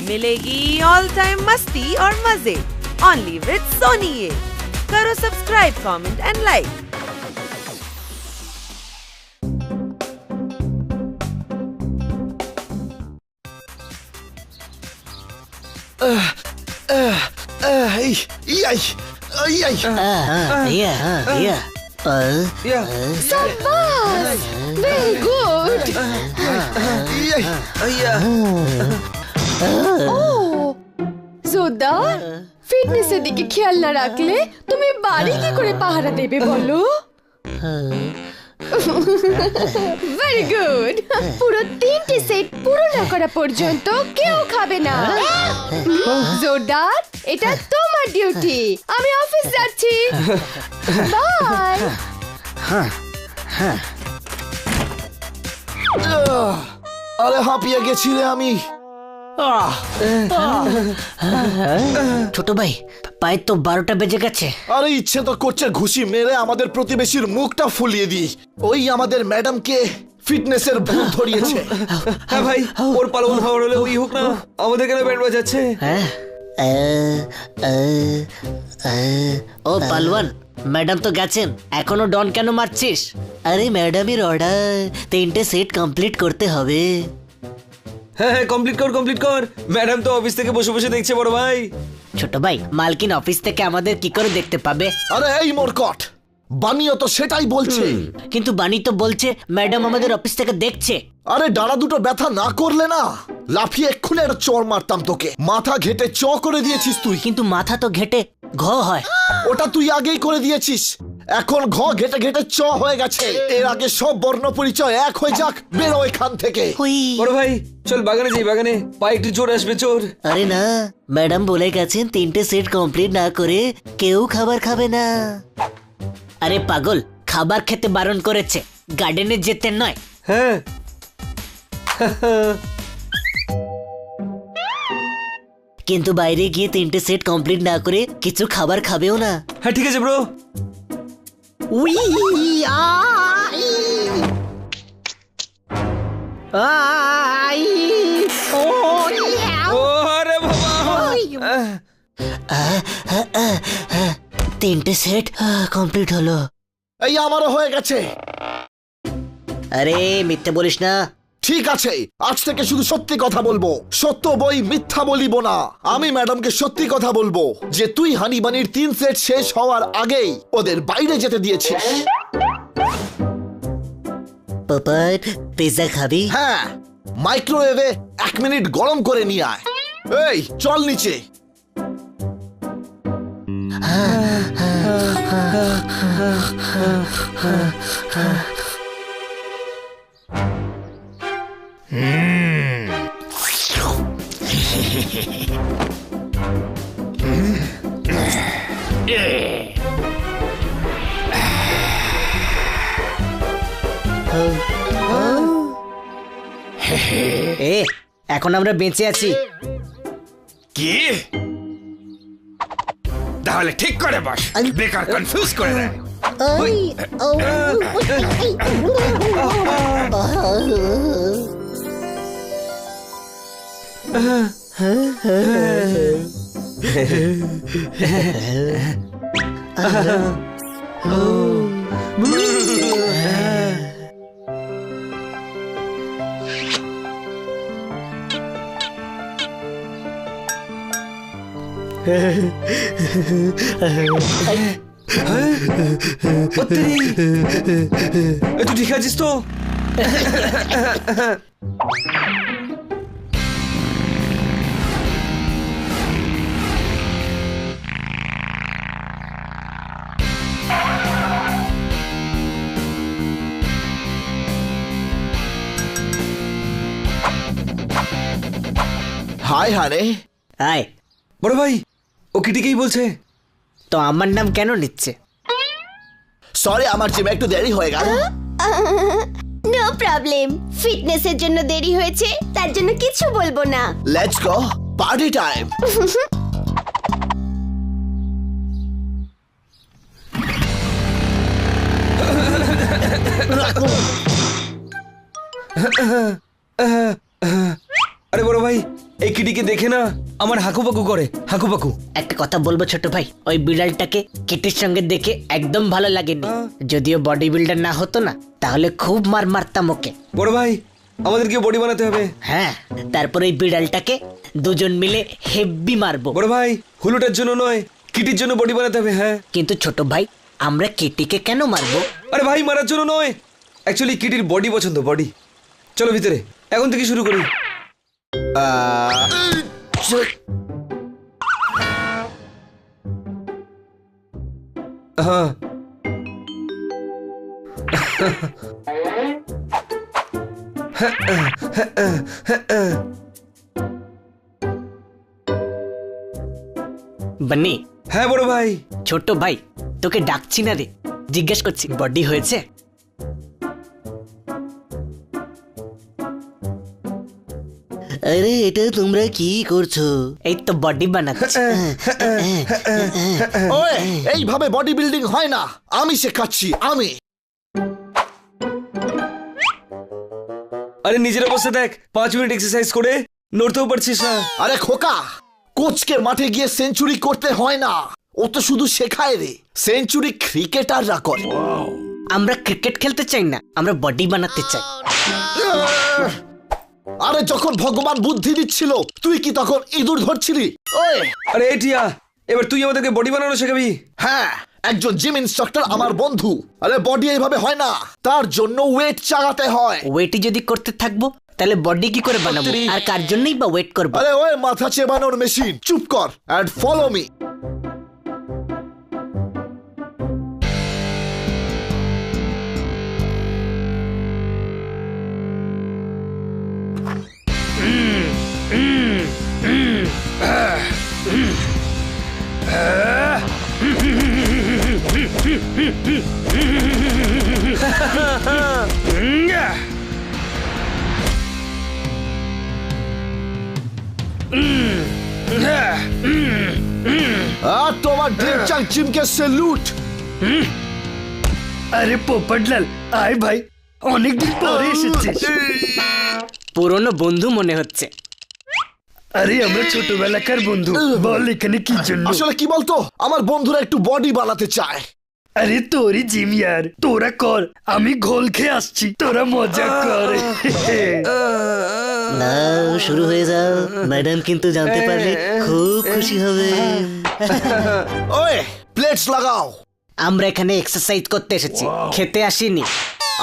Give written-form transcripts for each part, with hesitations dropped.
मिलेगी all time मस्ती और मजे ओनली विद सोनी ये। करो subscribe, comment and like. Very good. জোরদার, ফিটনেসের দিকে খেয়াল না রাখলে তুমি বাড়ি কি করে পাহারা দেবে বলো? Very good. পুরো 3টে সেট পুরো না করা পর্যন্ত কেউ খাবে না। জোরদার, এটা তোমার ডিউটি। আমি অফিস যাচ্ছি। বাই। আরে হাঁপিয়ে গেছি রে আমি। ছোট ভাই, পায়ের তো 12টা বেজে গেছে। আরে ইচ্ছে তো করছে ঘুষি মেরে আমাদের প্রতিবেশীর মুখটা ফুলিয়ে দিই। ওই আমাদের ম্যাডামকে ফিটনেসের ভূত ধরিয়েছে। হ্যাঁ ভাই, ওর পালন হওয়ার হলে ওই হোক না, আমাদের কেন ব্যান্ড বাজাচ্ছে? ও পালওয়ান, ম্যাডাম তো গেছেন, এখনো ডন কেন মারছিস? আরে ম্যাডামের অর্ডার, 3টে সেট কমপ্লিট করতে হবে। হ্যাঁ, কমপ্লিট কর। ম্যাডাম তো অফিস থেকে বসে বসে দেখছে বড় ভাই। ছোট ভাই, মালকিন অফিস থেকে আমাদের কি করে দেখতে পাবে? আরে এই মোরকট, বানিও তো সেটাই বলছে। কিন্তু বানি তো বলছে ম্যাডাম আমাদের অফিস থেকে দেখছে। আরে ডানা দুটো ব্যথা না করলে না, লাফিয়ে এক্ষুনি একটা চড় মারতাম তোকে। মাথা ঘেটে চ করে দিয়েছিস তুই। কিন্তু মাথা তো ঘেটে ঘ হয়। ওটা তুই আগেই করে দিয়েছিস, এখন ঘ ঘেটে ঘেটে চ হয়ে গেছে। এর আগে সব বর্ণ পরিচয় এক হয়ে যাক, বেরো এখান থেকে। বড় ভাই চল বাগানে যাই, বাগানে পায়ে একটু জোর আসবে চোর। আরে না, ম্যাডাম বলে গেছেন 3টে সেট কমপ্লিট না করে কেউ খাবার খাবে না। আরে পাগল, খাবার খেতে বারণ করেছে, গার্ডেনে যেতে নয়। হ্যাঁ কিন্তু বাইরে গিয়ে 3টে সেট কমপ্লিট না করে কিছু খাবার খাবেও না। হ্যাঁ ঠিক আছে ব্রো। আরে বাবা, 3টে সেট কমপ্লিট হলো। এই আমারও হয়ে গেছে। আরে মিথ্যে বলিস না। ঠিক আছে, আজ থেকে শুধু সত্যি কথা বলবো, সত্য বই মিথ্যা বলিব না। আমি ম্যাডামকে সত্যি কথা বলবো যে তুই হানি বানির 3 সেট শেষ হওয়ার আগেই ওদের বাইরে যেতে দিয়েছিস। পপট, পিৎজা খাবি? হ্যাঁ, মাইক্রোওয়েভে 1 মিনিট গরম করে নিয়ে আয়। এই চল নিচে। এখন আমরা বেঁচে আছি। কি? তাহলে ঠিক করে বস, বেকার কনফিউজ করে দেয়। তুই ঠিক আছিস তো? হাই হারে। হাই। বড় ভাই, ও কিটিকেই বলছে। তো আমার নাম কেন নিচ্ছে? সরি, আমার জিমে একটু দেরি হয়ে গেল। নো প্রবলেম, ফিটনেসের জন্য দেরি হয়েছে, তার জন্য কিছু বলবো না। Let's go, party time. আরে বড় ভাই, এই কিটিকে দেখে না আমার হাকুপাকু করে, হাকুপাকু। একটা কথা বলবো ছোট ভাই, ওই বিড়ালটাকে কিটির সঙ্গে দেখে একদম ভালো লাগেনি। যদিও বডি বিল্ডার না হতো না তাহলে খুব মার মারতাম ওকে। বড় ভাই, আমাদেরকে বডি বানাতে হবে। হ্যাঁ, তারপর ওই বিড়ালটাকে দুজন মিলে হেব্বি মারবো। বড় ভাই, হুলুটার জন্য নয়, কিটির জন্য বডি বানাতে হবে। হ্যাঁ কিন্তু ছোট ভাই, আমরা কিটিকে কেন মারবো? আরে ভাই, মারার জন্য নয়, অ্যাকচুয়ালি কিটির বডি পছন্দ, বডি। চলো ভিতরে, এখন থেকে শুরু করি। হ্যাঁ বন্নি। হ্যাঁ বড় ভাই। ছোট ভাই, তোকে ডাকছি না রে, জিজ্ঞেস করছি বডি হয়েছে? আরে এটা তোমরা কি করছো? এই তো বডি বানাচ্ছি। ওই, এইভাবে বডি বিল্ডিং হয় না, আমি শেখাচ্ছি, আমি। আরে নিজের অবস্থা দেখ, 5 মিনিট এক্সারসাইজ করে নড়তেও পারছিস না। আরে খোকা, কোচকে মাঠে গিয়ে সেঞ্চুরি করতে হয় না, ও তো শুধু শেখায় রে। সেঞ্চুরি ক্রিকেটাররা করে। আমরা ক্রিকেট খেলতে চাই না, আমরা বডি বানাতে চাই। আরে যখন ভগবান বুদ্ধি দিচ্ছিল, তুই কি তখন ইঁদুর ধরছিলি? ওই, আরে এটিয়া, এবার তুই আমাদেরকে বডি বানানো শেখাবি? হ্যাঁ, একজন জিম ইনস্ট্রাক্টর আমার বন্ধু। আরে বডি এইভাবে হয় না, তার জন্য ওয়েট চাগাতে হয়। ওয়েটই যদি করতে থাকবো তাহলে বডি কি করে বানাবো? আর কার জন্যই বা ওয়েট করবো? আরে ওই মাথা চেবানোর মেশিন, চুপ কর এন্ড ফলো মি। আর তোমার ড্রিপচাং জিমকে স্যালুট। আরে পোপটলাল, আয় ভাই, অনেকদিন পরে এসেছিস। পুরনো বন্ধু মনে হচ্ছে। আরে আমরা ছোটবেলাকার বন্ধু। বল এখানে কি জন্য? আসলে কি বলতো, আমার বন্ধুরা একটু বডি বানাতে চায়। আরে তোরই জিম ইয়ার, তোরা কর, আমি ঘোল খেয়ে আসছি, তোরা মজা কর। না, শুরু হয়ে যাও, ম্যাডাম কিন্তু জানতে পারলে খুব খুশি হবে। ওই প্লেটস লাগাও। আমরা এখানে এক্সারসাইজ করতে এসেছি, খেতে আসিনি।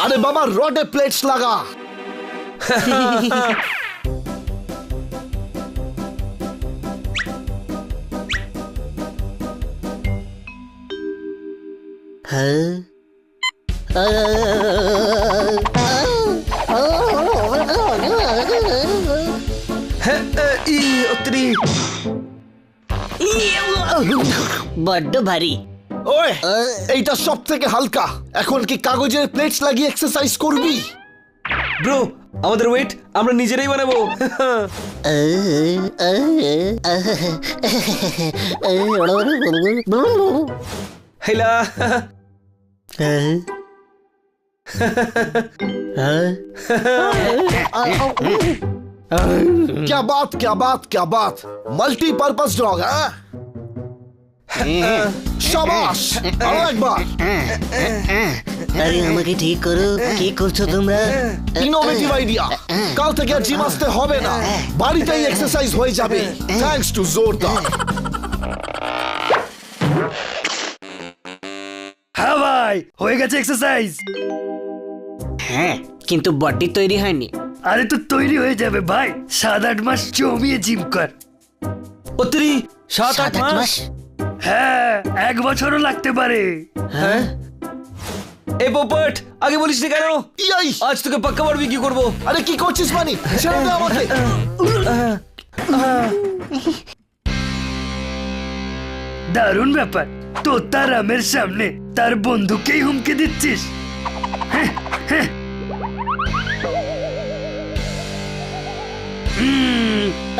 আরে বাবা, রডে প্লেটস লাগা। হ্যাঁ, বড্ড ভারী। ওই, এইটা সব থেকে হালকা। এখন কি কাগজের প্লেটস লাগিয়ে এক্সারসাইজ করবি? ব্রো, আমাদের ওয়েট আমরা নিজেরাই বানাবো। হেলা। क्या बात, क्या बात, क्या बात। मल्टीपर्पज डॉग, हाँ? शाबाश, আরো একবার। আরে আমাকে ঠিক করো, কি করছো তোমরা? Innovative idea. কাল থেকে আর জিম আসতে হবে না, বাড়িতেই এক্সারসাইজ হয়ে যাবে, থ্যাঙ্কস টু জোরদার। হ্যাঁ ভাই, হয়ে গেছে এক্সারসাইজ। হ্যাঁ, কিন্তু বডি তৈরি হয়নি। আরে তো তৈরি হয়ে যাবে ভাই, 7-8 মাস জমিয়ে জিম কর। অত্রি 7-8 মাস? হ্যাঁ, 1 বছরও লাগতে পারে। হ্যাঁ, এ পোপট, আগে বলিস না কেন? ইয়াই, আজ তোকে পাক্কা বারবিকিউ করব। আরে কি করছিস মানি? ছেড়ে দে আমাকে। দারুণ ব্যাপার, তো তার রামের সামনে তার বন্ধুকেই হুমকি দিচ্ছিস।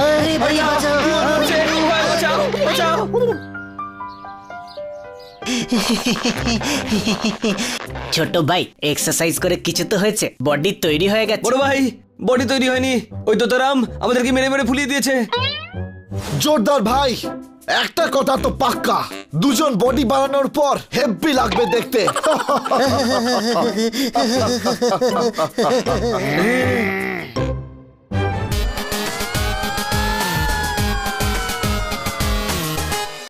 আরে ভাই, বাঁচাও। বাঁচাও, বাঁচাও। ছোট ভাই, এক্সারসাইজ করে কিছু তো হয়েছে, বডি তৈরি হয়ে গেছে। বড় ভাই, বডি তৈরি হয়নি, ওই তোতারাম আমাদেরকে মেরে মেরে ফুলিয়ে দিয়েছে। জোরদার ভাই, একটা কথা তো পাক্কা, দুজন বডি বানানোর পর হেব্বি লাগবে দেখতে।